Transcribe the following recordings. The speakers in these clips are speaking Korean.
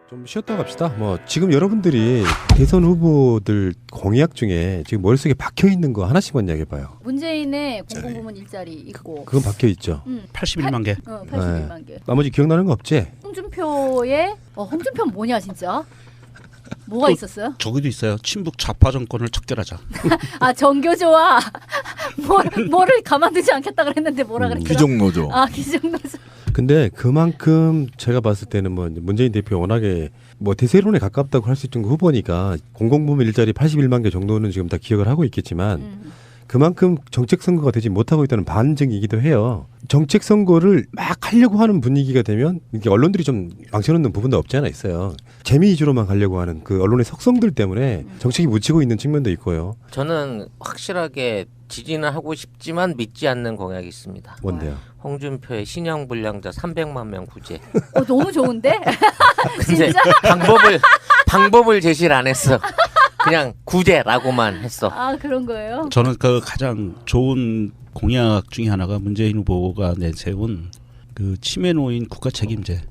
좀 쉬었다 갑시다. 뭐 지금 여러분들이 대선 후보들 공약 중에 지금 머릿속에 박혀 있는 거 하나씩만 이야기해봐요. 문재인의 공공부문 일자리 있고. 그건 박혀 있죠. 81만 개. 81만 개. 나머지 기억나는 거 없지? 홍준표의 홍준표 뭐냐 진짜? 뭐가 있었어요? 저기도 있어요. 친북 좌파 정권을 척결하자. 아 정교조와 뭐를 가만두지 않겠다 그랬는데 뭐라 그랬더라? 귀족노조. 아 귀족노조. 근데 그만큼 제가 봤을 때는 뭐 문재인 대표 워낙에 뭐 대세론에 가깝다고 할 수 있는 후보니까 공공부문 일자리 81만 개 정도는 지금 다 기억을 하고 있겠지만 그만큼 정책 선거가 되지 못하고 있다는 반증이기도 해요. 정책 선거를 막 하려고 하는 분위기가 되면 이게 언론들이 좀 망쳐놓는 부분도 없지 않아 있어요. 재미 위주로만 가려고 하는 그 언론의 속성들 때문에 정책이 묻히고 있는 측면도 있고요. 저는 확실하게 지지는 하고 싶지만 믿지 않는 공약이 있습니다. 뭔데요? 홍준표의 신형 불량자 300만 명 구제. 너무 좋은데? 근데 방법을 제시를 안 했어. 그냥 구제라고만 했어. 아 그런 거예요? 저는 그 가장 좋은 공약 중에 하나가 문재인 후보가 내세운 그 치매 노인 국가 책임제.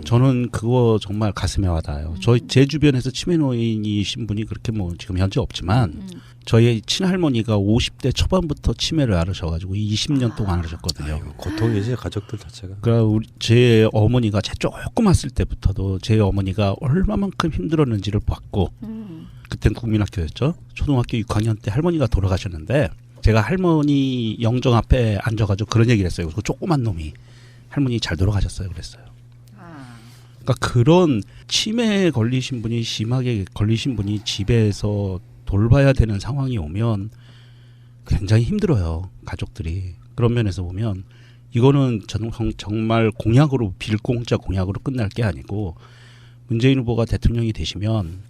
저는 그거 정말 가슴에 와닿아요. 제 주변에서 치매 노인이신 분이 그렇게 뭐 지금 현재 없지만 저희 친할머니가 50대 초반부터 치매를 앓으셔가지고 20년 동안 앓으셨거든요. 아이고, 고통이지 가족들 자체가. 그러니까 제 어머니가 제 조금 왔을 때부터도 제 어머니가 얼마만큼 힘들었는지를 봤고 그땐 국민학교였죠. 초등학교 6학년 때 할머니가 돌아가셨는데 제가 할머니 영정 앞에 앉아가지고 그런 얘기를 했어요. 그 조그만 놈이 할머니 잘 돌아가셨어요 그랬어요. 그러니까 그런 치매에 걸리신 분이 심하게 걸리신 분이 집에서 돌봐야 되는 상황이 오면 굉장히 힘들어요. 가족들이. 그런 면에서 보면 이거는 정말 공약으로 빌공짜 공약으로 끝날 게 아니고 문재인 후보가 대통령이 되시면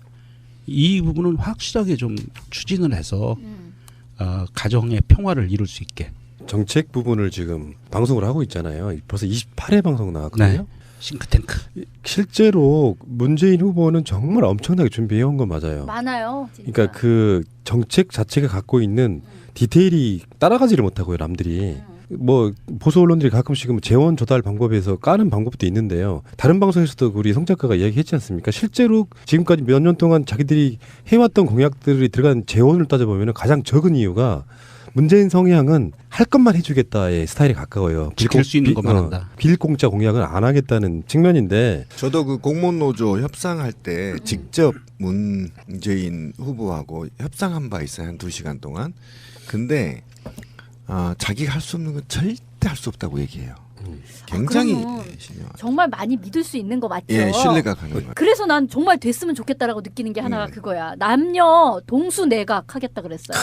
이 부분은 확실하게 좀 추진을 해서 가정의 평화를 이룰 수 있게. 정책 부분을 지금 방송을 하고 있잖아요. 벌써 28회 방송 나왔거든요. 네. 싱크탱크. 실제로 문재인 후보는 정말 엄청나게 준비해온 건 맞아요. 많아요. 진짜. 그러니까 그 정책 자체가 갖고 있는 디테일이 따라가지를 못하고요, 남들이. 뭐 보수 언론들이 가끔씩 재원 조달 방법에서 까는 방법도 있는데요. 다른 방송에서도 우리 송 작가가 이야기했지 않습니까? 실제로 지금까지 몇 년 동안 자기들이 해왔던 공약들이 들어간 재원을 따져보면 가장 적은 이유가 문재인 성향은 할 것만 해주겠다의 스타일에 가까워요. 지킬 수 있는 것만 한다. 빌공짜 공약은 안 하겠다는 측면인데 저도 그 공무노조 협상할 때 직접 문재인 후보하고 협상한 바 있어요. 한 2시간 동안. 근데 자기가 할 수 없는 건 절대 할 수 없다고 얘기해요. 굉장히 신뢰하죠. 정말 많이 믿을 수 있는 거 맞죠? 예, 신뢰가 가는 거예요. 그래서 난 정말 됐으면 좋겠다라고 느끼는 게 하나가 그거야. 남녀 동수 내각 하겠다 그랬어요.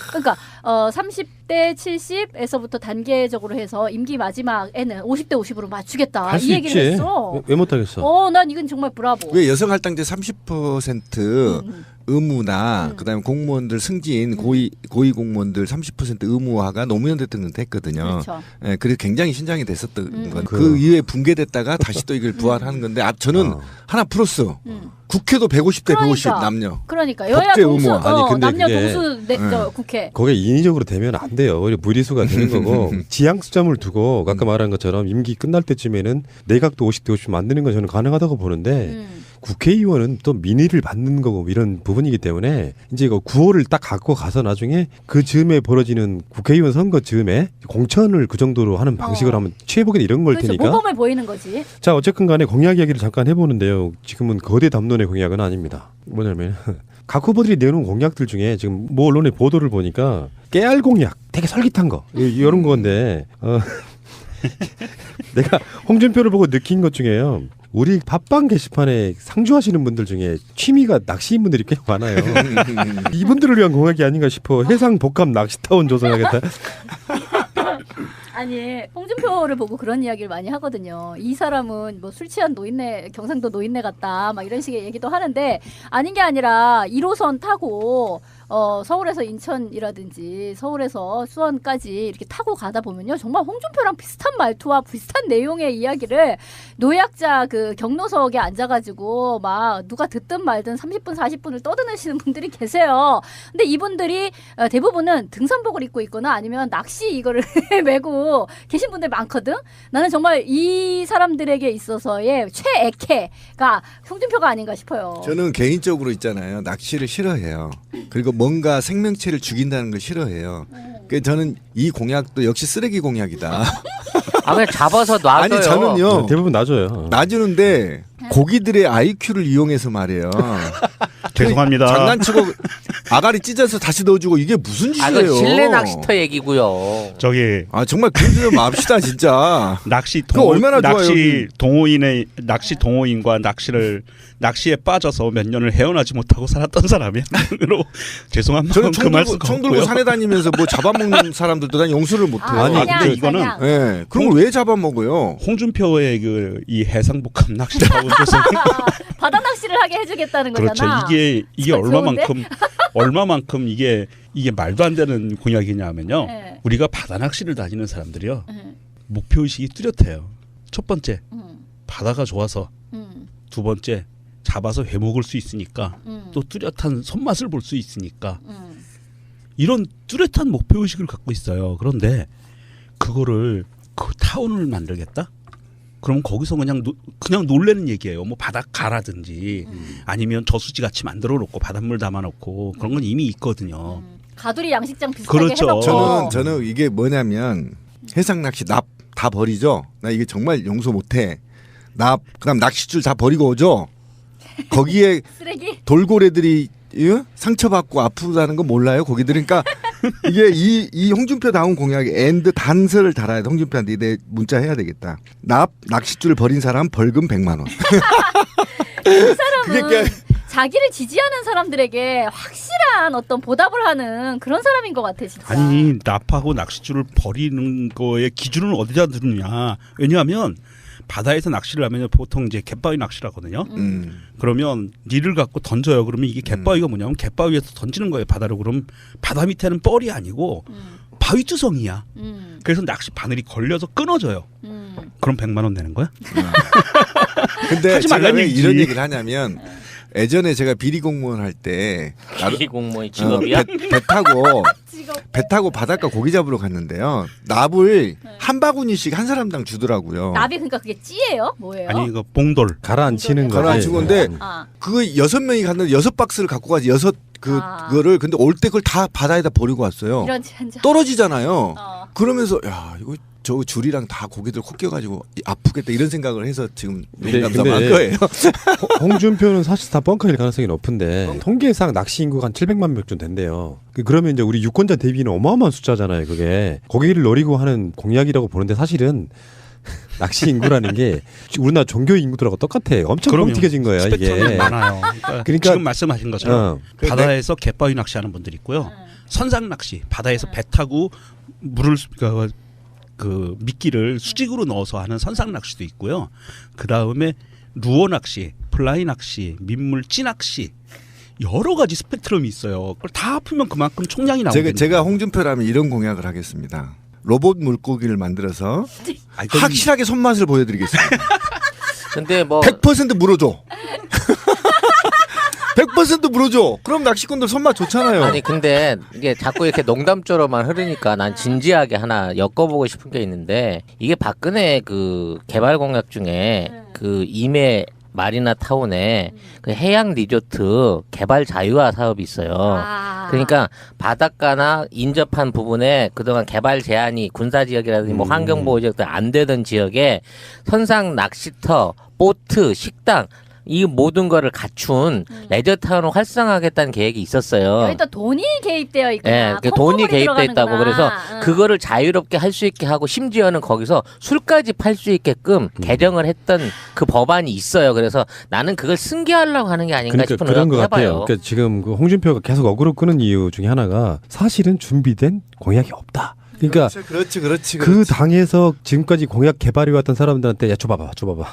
그러니까 30대 70에서부터 단계적으로 해서 임기 마지막에는 50대 50으로 맞추겠다. 할 수 이 얘기를 있지. 했어. 왜 못하겠어? 난 이건 정말 브라보. 왜 여성 할당제 30% 의무나 그다음에 공무원들 승진 고위 공무원들 30% 의무화가 노무현 대통령 때 했거든요. 그렇죠. 예, 그래서 굉장히 신장이 됐었던 건 그 이후에 붕괴됐다가 다시 또 이걸 부활하는 건데 저는 하나 플러스 국회도 150대 150 남녀. 그러니까 여야 법제 동수 의무화. 아니, 근데 남녀 그게- 동수 국회. 거기에 인위적으로 되면 안 돼요. 오히려 무리수가 되는 거고 지향 수점을 두고 아까 말한 것처럼 임기 끝날 때쯤에는 내각도 50대 50 만드는 건 저는 가능하다고 보는데 국회의원은 또 민의를 받는 거고 이런 부분이기 때문에 이제 그 구호를 딱 갖고 가서 나중에 그 즈음에 벌어지는 국회의원 선거 즈음에 공천을 그 정도로 하는 방식으로 하면 취해보게 이런 걸 그렇죠. 테니까. 모범을 보이는 거지. 자 어쨌든 간에 공약 이야기를 잠깐 해보는데요. 지금은 거대 담론의 공약은 아닙니다. 뭐냐면 각 후보들이 내놓은 공약들 중에 지금 모 언론의 보도를 보니까 깨알 공약 되게 솔깃한 거 이런 건데 내가 홍준표를 보고 느낀 것 중에요. 우리 팟빵 게시판에 상주하시는 분들 중에 취미가 낚시인 분들이 꽤 많아요. 이분들을 위한 공약이 아닌가 싶어. 해상 복합 낚시타운 조성하겠다. 아니 홍준표를 보고 그런 이야기를 많이 하거든요. 이 사람은 뭐 술 취한 노인네 경상도 노인네 같다 막 이런 식의 얘기도 하는데 아닌 게 아니라 1호선 타고 서울에서 인천이라든지 서울에서 수원까지 이렇게 타고 가다 보면요. 정말 홍준표랑 비슷한 말투와 비슷한 내용의 이야기를 노약자 그 경로석에 앉아가지고 막 누가 듣든 말든 30분 40분을 떠드시는 분들이 계세요. 근데 이분들이 대부분은 등산복을 입고 있거나 아니면 낚시 이거를 메고 계신 분들 많거든. 나는 정말 이 사람들에게 있어서의 최애캐가 홍준표가 아닌가 싶어요. 저는 개인적으로 있잖아요. 낚시를 싫어해요. 그리고 뭔가 생명체를 죽인다는 걸 싫어해요. 그래서 저는 이 공약도 역시 쓰레기 공약이다. 아 그냥 잡아서 놔둬요. 아니 저는요. 대부분 놔줘요. 놔주는데 고기들의 IQ를 이용해서 말이에요. 죄송합니다. 장난치고 아가리 찢어서 다시 넣어주고 이게 무슨 아 짓이에요? 그 실내 낚시터 얘기고요. 저기 아 정말 그러지 좀 맙시다 진짜. 낚시 그거 얼마나 좋아요, 낚시 여기. 동호인의 낚시 동호인과 낚시에 빠져서 몇 년을 헤어나지 못하고 살았던 사람이로 죄송한 저는 마음 금할 수가 총 들고 없고요. 산에 다니면서 뭐 잡아먹는 사람들도 난 용서를 못해요. 아니, 사냥, 근데 이거는 사냥. 예, 그런 걸 왜 잡아먹어요? 홍준표의 그 이 해상복합 낚시 자원조성 바다 낚시를 하게 해주겠다는 그렇죠. 거잖아. 이게 저 좋은데? 얼마만큼 이게 말도 안 되는 공약이냐면요. 네. 우리가 바다 낚시를 다니는 사람들이요. 음, 목표 의식이 뚜렷해요. 첫 번째 음, 바다가 좋아서, 음, 두 번째 잡아서 회 먹을 수 있으니까, 또 뚜렷한 손맛을 볼 수 있으니까 이런 뚜렷한 목표 의식을 갖고 있어요. 그런데 그거를 그 타운을 만들겠다? 그럼 거기서 그냥 놀래는 얘기예요. 뭐 바닷가라든지 아니면 저수지 같이 만들어 놓고 바닷물 담아 놓고 그런 건 이미 있거든요. 가두리 양식장 비슷하게 그렇죠. 해놓고 저는 이게 뭐냐면 해상 낚시 납 다 버리죠. 나 이게 정말 용서 못해. 납 그다음 낚싯줄 다 버리고 오죠. 거기에 쓰레기. 돌고래들이 상처받고 아프다는 거 몰라요? 거기들 그러니까 이게 이 홍준표 다운 공약에 엔드 단서를 달아야 돼. 홍준표한테 내 문자 해야 되겠다. 낚싯줄 버린 사람 벌금 100만 원. 그 사람은 그게 자기를 지지하는 사람들에게 확실한 어떤 보답을 하는 그런 사람인 것 같아 진짜. 아니 납하고 낚싯줄을 버리는 거의 기준은 어디다 두느냐. 왜냐하면 바다에서 낚시를 하면 보통 이제 갯바위 낚시를 하거든요. 그러면 릴을 갖고 던져요. 그러면 이게 갯바위가 뭐냐면 갯바위에서 던지는 거예요. 바다로. 그럼 바다 밑에는 뻘이 아니고 바위투성이야. 그래서 낚시 바늘이 걸려서 끊어져요. 그럼 100만 원 내는 거야? 근데 하지 제가 말라는 왜 얘기지. 이런 얘기를 하냐면 예전에 제가 비리 공무원 할 때 비리 공무원 직업이야? 배 타고 바닷가 고기 잡으러 갔는데요. 납을 한 바구니씩 한 사람당 주더라고요. 나비 그러니까 그게 찌예요? 뭐예요? 아니 이거 봉돌. 가라앉히는 거지. 가라앉힌 건데 아, 그거 6명이 갔는데 6박스를 갖고 가지 그거를 근데 올 때 그걸 다 바다에다 버리고 왔어요. 이런 젠장. 떨어지잖아요. 어. 그러면서 야 이거 저 줄이랑 다 고기들 코 껴가지고 아프겠다 이런 생각을 해서 지금 농담삼아 한 거예요. 홍준표는 사실 다 뻥카일 가능성이 높은데 통계상 낚시 인구가 한 700만 명 정도 된대요. 그러면 이제 우리 유권자 대비는 어마어마한 숫자잖아요. 그게 고기를 노리고 하는 공약이라고 보는데 사실은 낚시 인구라는 게 우리나라 종교 인구들하고 똑같아. 엄청 그럼요. 뻥튀겨진 거야 스펙트럼이 이게. 많아요. 그러니까 지금 말씀하신 것처럼 바다에서 갯바위 낚시하는 분들이 있고요. 선상 낚시 바다에서 배 타고 물을 그 미끼를 수직으로 넣어서 하는 선상 낚시도 있고요. 그 다음에 루어 낚시, 플라이 낚시, 민물 찌낚시 여러 가지 스펙트럼이 있어요. 그걸 다 풀면 그만큼 총량이 나오거든요. 제가 홍준표라면 이런 공약을 하겠습니다. 로봇 물고기를 만들어서 아니, 그건 확실하게 손맛을 보여드리겠습니다. 근데 뭐 100% 물어줘. 100% 물어줘. 그럼 낚시꾼들 손맛 좋잖아요. 아니 근데 이게 자꾸 이렇게 농담조로만 흐르니까 난 진지하게 하나 엮어보고 싶은 게 있는데 이게 박근혜 그 개발 공약 중에 그 임해 마리나 타운에 그 해양 리조트 개발 자유화 사업이 있어요. 아. 그러니까 바닷가나 인접한 부분에 그동안 개발 제한이 군사지역이라든지 뭐 환경보호지역들 안 되던 지역에 선상 낚시터, 보트, 식당 이 모든 거를 갖춘 레저타운을 활성화하겠다는 계획이 있었어요. 여기다 돈이 개입되어 있구나. 예, 그 돈이 개입돼 있다고. 그래서 응. 그거를 자유롭게 할 수 있게 하고 심지어는 거기서 술까지 팔 수 있게끔 개정을 했던 그 법안이 있어요. 그래서 나는 그걸 승계하려고 하는 게 아닌가 그러니까 싶은 그런 것 의혹을 같아요. 해봐요. 그러니까 지금 그 홍준표가 계속 어그로 끄는 이유 중에 하나가 사실은 준비된 공약이 없다. 그러니까 그렇지. 그 당에서 지금까지 공약 개발해 왔던 사람들한테 야 줘봐봐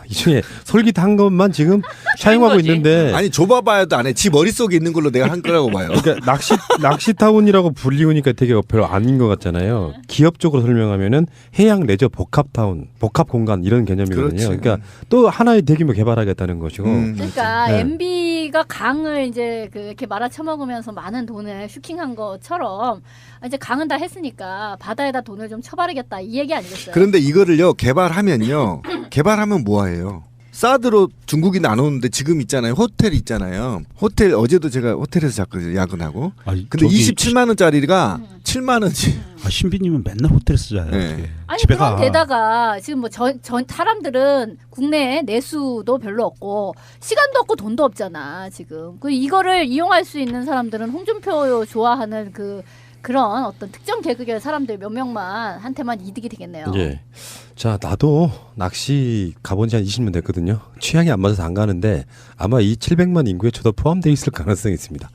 이 중에 솔깃한 것만 지금 사용하고 거지. 있는데 아니 줘봐봐야도 안 해. 지 머릿속에 있는 걸로 내가 한 거라고 봐요. 그러니까 낚시타운이라고 불리우니까 되게 별로 아닌 것 같잖아요. 기업적으로 설명하면은 해양 레저 복합타운, 복합 공간 이런 개념이거든요. 그렇지. 그러니까 또 하나의 대규모 개발하겠다는 것이고. 그러니까 네. MB가 강을 이제 이렇게 말아쳐먹으면서 많은 돈을 슈킹한 것처럼 이제 강은 다 했으니까 바다에다 돈을 좀 쳐바르겠다 이 얘기 아니겠어요? 그런데 이거를요 개발하면 뭐해요? 사드로 중국이 나누는데 지금 있잖아요. 호텔 있잖아요. 호텔 어제도 제가 호텔에서 자꾸 야근하고. 아니, 근데 저기 27만 원짜리가 7만 원지. 신비님은 맨날 호텔에서 자요. 네. 어떻게. 아니 집에 그럼 가. 게다가 지금 뭐 전 사람들은 국내에 내수도 별로 없고 시간도 없고 돈도 없잖아 지금. 그 이거를 이용할 수 있는 사람들은 홍준표 좋아하는 그런 어떤 특정 계급의 사람들 몇 명만 한테만 이득이 되겠네요. 예. 자, 나도 낚시 가본 지 한 20년 됐거든요. 취향이 안 맞아서 안 가는데 아마 이 700만 인구에 저도 포함되어 있을 가능성이 있습니다.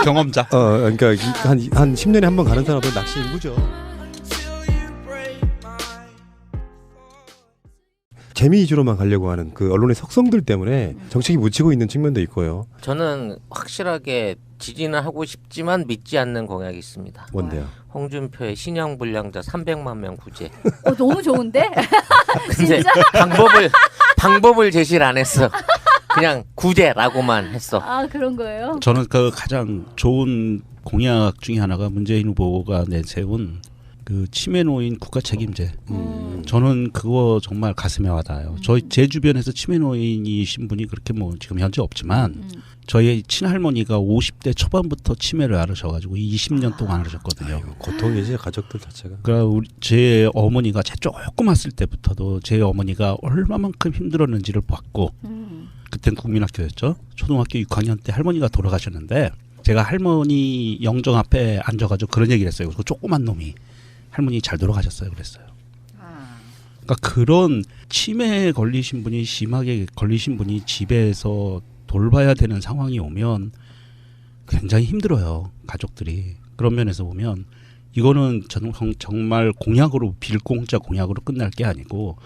경험자. 그러니까 한 10년에 한 번 가는 사람은 낚시 인구죠. 재미 위주로만 가려고 하는 그 언론의 속성들 때문에 정책이 묻히고 있는 측면도 있고요. 저는 확실하게 지지는 하고 싶지만 믿지 않는 공약이 있습니다. 뭔데요? 홍준표의 신형 불량자 300만 명 구제. 너무 좋은데? 근데 방법을 제시를 안 했어. 그냥 구제라고만 했어. 아 그런 거예요? 저는 그 가장 좋은 공약 중에 하나가 문재인 후보가 내세운 그 치매 노인 국가 책임제. 저는 그거 정말 가슴에 와닿아요. 제 주변에서 치매 노인이신 분이 그렇게 뭐 지금 현재 없지만 저희 친할머니가 50대 초반부터 치매를 앓으셔가지고 20년 동안 앓으셨거든요. 아이고, 고통이지 가족들 자체가. 그러니까 제 어머니가 조그맣을 때부터도 제 어머니가 얼마만큼 힘들었는지를 봤고 그땐 국민학교였죠. 초등학교 6학년 때 할머니가 돌아가셨는데 제가 할머니 영정 앞에 앉아가지고 그런 얘기를 했어요. 그 조그만 놈이 할머니 잘 돌아가셨어요. 그랬어요. 그러니까 그런 치매에 걸리신 분이 심하게 걸리신 분이 집에서 돌봐야 되는 상황이 오면 굉장히 힘들어요. 가족들이. 그런 면에서 보면 이거는 정말 공약으로 빌공짜 공약으로 끝날 게 아니고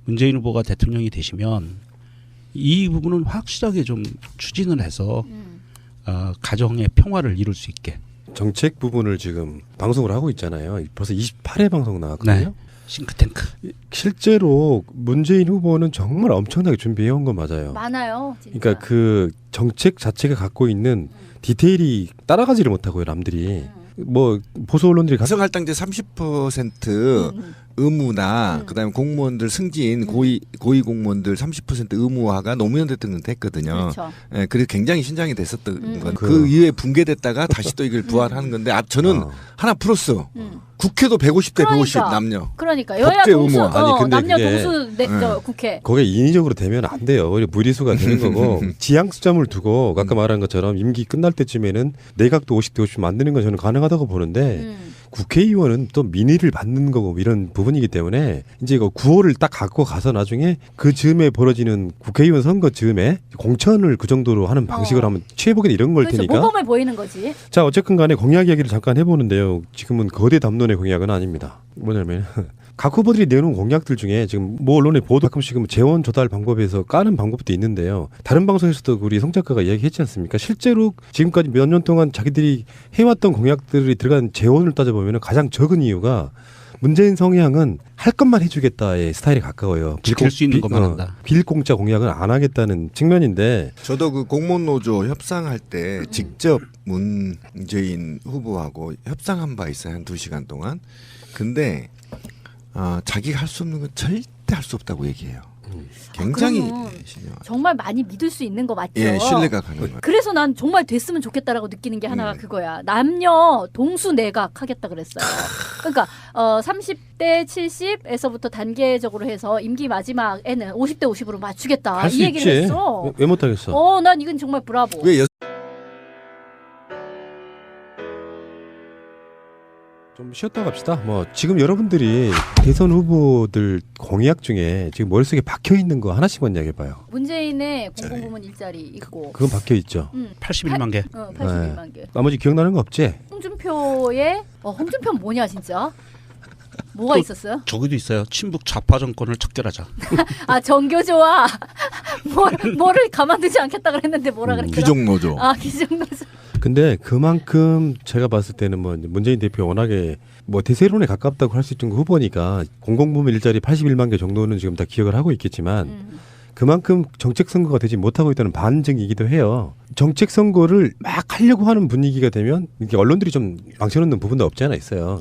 문재인 후보가 대통령이 되시면 이 부분은 확실하게 좀 추진을 해서 가정의 평화를 이룰 수 있게. 정책 부분을 지금 방송을 하고 있잖아요. 벌써 28회 방송 나왔거든요. 네. 싱크탱크. 실제로 문재인 후보는 정말 엄청나게 준비해온 건 맞아요. 많아요. 진짜. 그러니까 그 정책 자체가 갖고 있는 디테일이 따라가지를 못하고요, 남들이. 뭐 보수 언론들이 가성할당제 30% 의무나 그다음에 공무원들 승진 고위 공무원들 30% 의무화가 노무현 대통령 때 했거든요. 그렇죠. 예, 그래서 굉장히 신장이 됐었던 건 그- 그 이후에 붕괴됐다가 다시 또 이걸 부활하는 건데 저는 하나 플러스 국회도 150대 150 그러니까. 남녀. 그러니까 여야 법제 동수 의무화. 아니, 근데 남녀 그게- 동수 국회. 거기에 인위적으로 되면 안 돼요. 오히려 무리수가 되는 거고 지향 수점을 두고 아까 말한 것처럼 임기 끝날 때쯤에는 내각도 50대 50 만드는 건 저는 가능하다고 보는데 국회의원은 또 민의를 받는 거고 이런 부분이기 때문에 이제 이거 구호를 딱 갖고 가서 나중에 그 즈음에 벌어지는 국회의원 선거 즈음에 공천을 그 정도로 하는 방식으로 하면 취해보기는 이런 걸 그렇죠. 테니까. 모범을 보이는 거지. 자, 어쨌든 간에 공약 이야기를 잠깐 해보는데요. 지금은 거대 담론의 공약은 아닙니다. 뭐냐면 각 후보들이 내놓은 공약들 중에 지금 뭐 언론에 보도 가끔씩 재원 조달 방법에서 까는 방법도 있는데요. 다른 방송에서도 우리 송 작가가 이야기했지 않습니까? 실제로 지금까지 몇 년 동안 자기들이 해왔던 공약들이 들어간 재원을 따져보면 가장 적은 이유가 문재인 성향은 할 것만 해주겠다의 스타일에 가까워요. 지킬 수 있는 것만 한다. 빌공짜 공약은 안 하겠다는 측면인데 저도 그 공무원 노조 협상할 때 직접 문재인 후보하고 협상한 바 있어요. 한 2시간 동안. 근데 자기가 할 수 없는 건 절대 할 수 없다고 얘기해요. 굉장히 그러면 신중하죠. 정말 많이 믿을 수 있는 거 맞죠? 예, 신뢰가 가는 거예요. 그래서 난 정말 됐으면 좋겠다라고 느끼는 게 하나가 그거야. 남녀 동수 내각 하겠다 그랬어요. 그러니까 30대 70에서부터 단계적으로 해서 임기 마지막에는 50대 50으로 맞추겠다. 할 수 이 얘기를 있지. 했어. 왜 못하겠어? 난 이건 정말 브라보. 왜 좀 쉬었다 갑시다. 뭐 지금 여러분들이 대선 후보들 공약 중에 지금 머릿속에 박혀 있는 거 하나씩만 이야기해봐요. 문재인의 공공부문 일자리 있고. 그건 박혀 있죠. 81만 개. 81만 개. 나머지 기억나는 거 없지? 홍준표의 홍준표 뭐냐 진짜? 뭐가 또 있었어요? 저기도 있어요. 친북 좌파 정권을 척결하자. 아 정교조와 뭐를 가만두지 않겠다 그랬는데 뭐라 그랬더라? 귀족노조. 아 귀족노조. 근데 그만큼 제가 봤을 때는 뭐 문재인 대표 워낙에 뭐 대세론에 가깝다고 할 수 있는 후보니까 공공부문 일자리 81만 개 정도는 지금 다 기억을 하고 있겠지만 그만큼 정책 선거가 되지 못하고 있다는 반증이기도 해요. 정책 선거를 막 하려고 하는 분위기가 되면 이렇게 언론들이 좀 망쳐놓는 부분도 없지 않아 있어요.